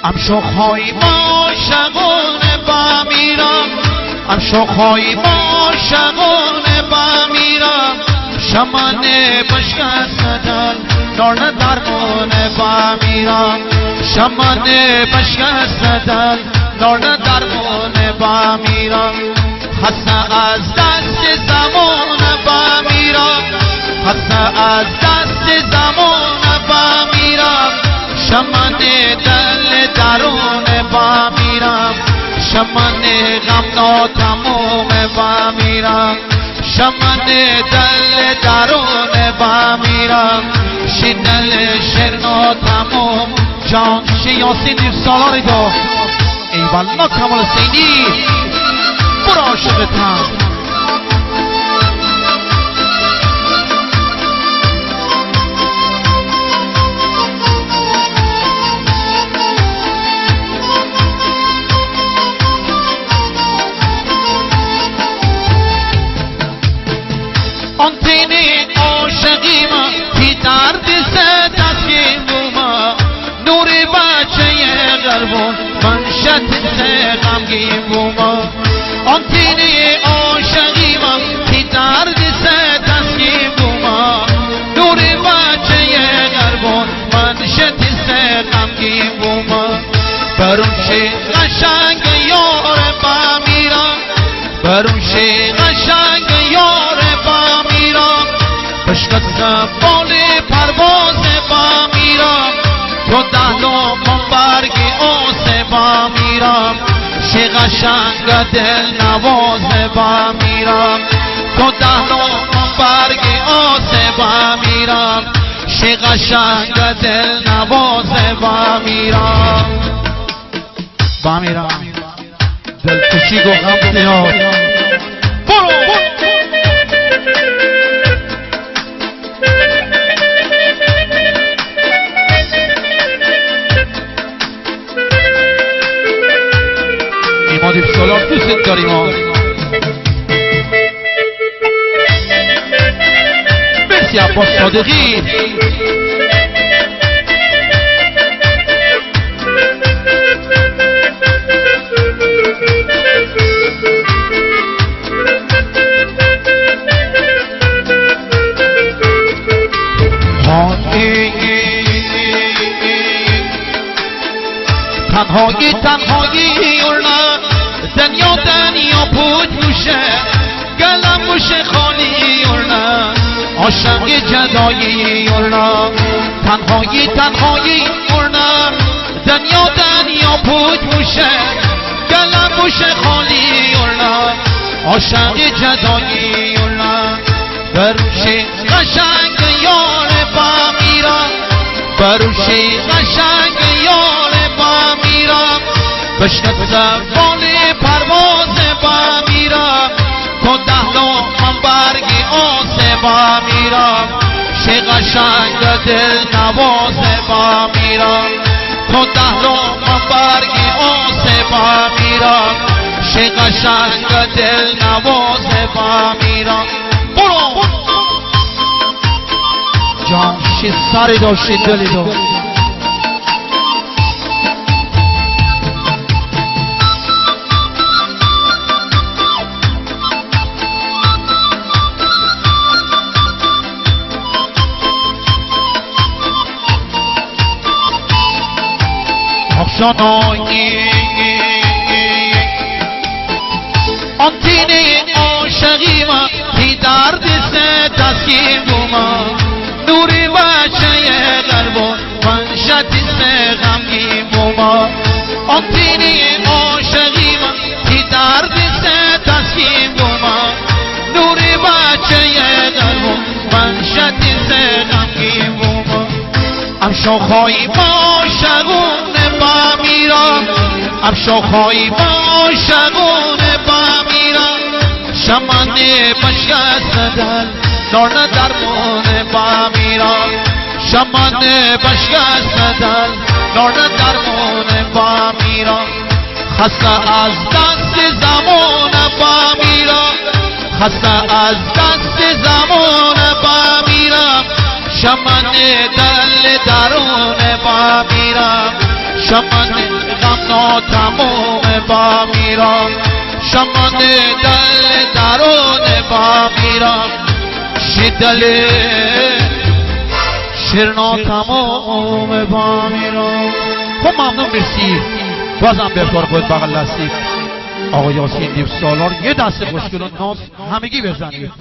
ام شوخهای با شغونه با میرم ام شوخهای با شغونه با میرم شمانه بشکستدن نارن درمونه با میرم شمانه بشکستدن نارن درمونه با میرم خسته از دست زمان با میرم خسته از دست زمان با میرم شمانه دل درون با میرم شمانه غم ناتموم با میرم شمانه دل درون با میرم شدل شر ناتموم جان شیاسی دیر سالاری دا ای والله کمال سینی برو عاشقتم آنتینی عاشقی ما بی درد سه تسکین بوما نور بچه قلبون منشت سه غمگین بوما آنتینی عاشقی ما بی درد سه تسکین بوما نور بچه قلبون منشت سه غمگین بوما برونشی قشنگ یار با میرم برونشی قشنگ یار با میرم بشکستم بالی پرواز با میرم تو دهلو برگ آسه با میرم شی قشنگ دل نواز با میرم تو دهلو برگ آسه با میرم شی قشنگ دل نواز با میرم دل کشی گو غم زیاد برو ایمان دیف سالار دوست داریم مرسی عباس صادقی تنهایی اولنا دنیا پود موشه گلم موشه خالی اولنا عاشق جدایی اولنا تنهایی اولنا دنیا پود موشه گلم موشه خالی اولنا عاشق جدایی اولنا بروشی قشنگ یار با میرم بروشی قشنگ یار با میرم بشکستم بالی پرواز با میرم تو دهلو من برگ آسه با میرم شی قشنگ دل نواز با میرم تو دهلو من برگ آسه با میرم شی قشنگ دل نواز با میرم برو جان شی سری دو شی دلی دو آنتینی عاشقی ما بی درد سه تسکین بوما نوری بچه قلبون منشت سه غمگین بوما آنتینی عاشقی ما بی درد سه تسکین بوما نوری بچه قلبون منشت سه غمگین بوما ام شوخهای با شغونه با میرم ام شوخهای با شغونه با میرم شمانه بشکستدن نارن درمونه با میرم شمانه بشکستدن نارن درمونه با میرم خسته از دست زمان با میرم خسته از دست زمان با میرم درون با میرم شمن غم ناتمام با میرم شمن دل درون با میرم شدل شرنا تمام با میرم. خب ممنون مرسی. بازم به افتار خود بغل هستید آقا یاسین دیو سالار یه دست خوشگل و ناز همگی بزنید.